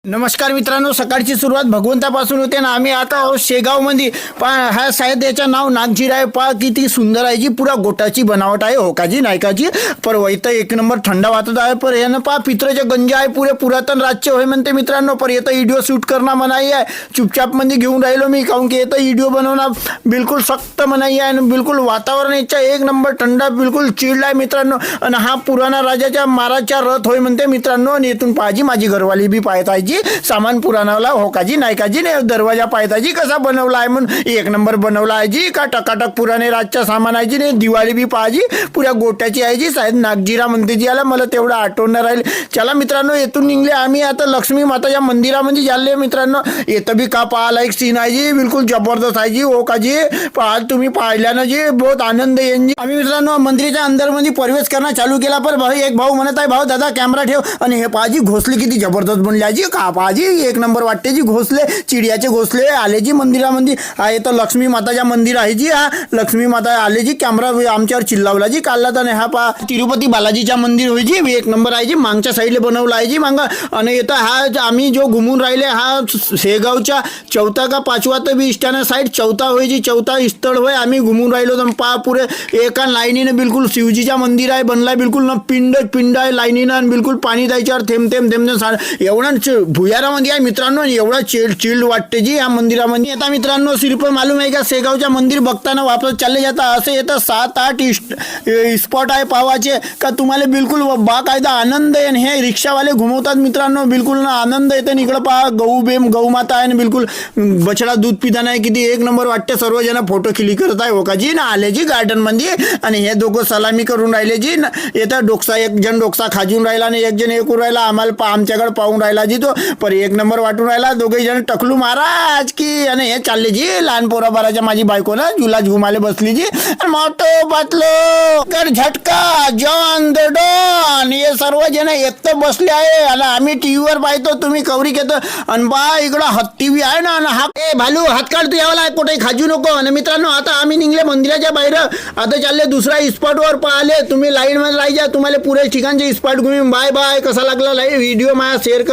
नमस्कार मित्रांनो, सकाळची सुरुवात भगवंतापासून होते ना. आम्ही आता आहोत शेगावमध्ये. हा शायद याचं नाव नागजीरा आहे. पहा किती सुंदर आहे जी, पुरा गोटाची बनावट आहे. हो का जी, नाही का जी. पर वैत एक नंबर थंड वाटत आहे. पर यानं पहा पित्रचे गंज आहे, पुरे पुरातन राज्य होय म्हणते मित्रांनो. पर येतं व्हिडिओ शूट करणं मनाई आहे. चुपचाप मध्ये घेऊन राहिलो मी, काहून की येतं व्हिडिओ बनवणं बिलकुल सक्त मनाई आहे. आणि बिलकुल वातावरण याच्या एक नंबर थंड, बिलकुल चिल्ड आहे मित्रांनो. आणि हा पुराणा राजाच्या महाराजचा रथ होय म्हणते मित्रांनो. आणि इथून पाहाजी माझी घरवाली बी पाहत आहे जी, सामान पुराणावला. हो का जी, नाही का जी. दरवाजा पाहता जी कसा बनवला आहे म्हणून, एक नंबर बनवला आहे जी. का टकाटक पुराणे राजच्या सामान आहे जी. नाही दिवाळी बी पाहाजी पुऱ्या गोट्याची आहे जी. शायद नागजीरा म्हणते जी. आला मला तेवढं आठवण राहील. चला मित्रांनो, येथून निघले आम्ही आता लक्ष्मी माताच्या मंदिरामध्ये जाले मित्रांनो. येतं बी का पाहायला एक सीन आहे जी, बिलकुल जबरदस्त आहे जी. हो का जी, पाहाल तुम्ही पाहिल्यानं जी बहुत आनंद येईन जी. आम्ही मित्रांनो मंदिराच्या अंदरमध्ये प्रवेश करणं चालू केला. पर भाऊ एक भाऊ म्हणत आहे, भाऊ दादा कॅमेरा ठेव. आणि हे पाहाजी घोसले किती जबरदस्त बनले जी. का पाहाजी एक नंबर वाटते जी. घोसले चिडियाचे घोसले आले जी मंदिरामध्ये. हा येतं लक्ष्मी माताच्या मंदिर आहे जी. हा लक्ष्मी माता आले जी. कॅमेरा आमच्यावर चिल्लावला जी काढला. तर हा पहा तिरुपती बालाजीच्या मंदिर होय जी. एक नंबर आहे जी. मागच्या साईडला बनवला आहे जी मांग. आणि येतं हा आम्ही जो घुमून राहिले, हा शेगावच्या चौथा का पाचवा तर बी इष्टाना साईड चौथा होय जी. चौथा स्थळ होय आम्ही घुमून राहिलो. तर पहा पुरे एका लाईनीने बिलकुल शिवजीच्या मंदिर आहे बनलाय. बिलकुल न पिंड आहे लाईनीनं. आणि बिलकुल पाणी द्यायच्यावर थेंब थेंब एवढा भुयारामध्ये आहे मित्रांनो. एवढा चिल्ड वाटते जी या मंदिरामध्ये. आता मित्रांनो सिर्फ मालूम आहे का, शेगावच्या मंदिर बघताना वापस चालले जाता असं येतं 7-8 स्पॉट आहे पावाचे का तुम्हाला बिलकुल बाकायदा आनंद आहे. हे रिक्षावाले घुमवतात मित्रांनो, बिलकुल ना आनंद येते. इकडं पहा गौ माता आहे. बिलकुल बछडा दूध पिताना आहे. किती एक नंबर वाटते. सर्वजण फोटो क्लिक करत आहे. हो का जी. ना आले जी गार्डन मध्ये. आणि हे दोघं सलामी करून राहिले जी. येतं डोकसा, एक जण डोकसा खाजून राहिला आणि एक जण हे करून राहिला. आम्हाला आमच्याकडे पाहून राहिला जी तो. पर एक नंबर वाटून राहिला. दोघे जण टकलू महाराज की. आणि हे चालले जी लहान पोराबाराच्या माझी बायको ना झुला झुमाले बसली जी. मोठो पातलो कर झटका जॉन द डॉन हे सर्व जण येत बसले आहे. आणि आम्ही टीव्हीवर पाहतो, तुम्ही कवरिक येतो. आणि बा इकडं हत्ती बी आहे ना. हा ए भालू हात काढ तू, यावला कुठे खाजू नको. आणि मित्रांनो आता आम्ही निघले मंदिराच्या बाहेर. आता चालले दुसऱ्या स्पॉटवर पाहिले. तुम्ही लाईन मध्ये राहायच्या, तुम्हाला पुरे ठिकाणचे स्पॉट घुमी. Bye bye. कसा लागला लाईव्ह व्हिडिओ माझा शेअर कर.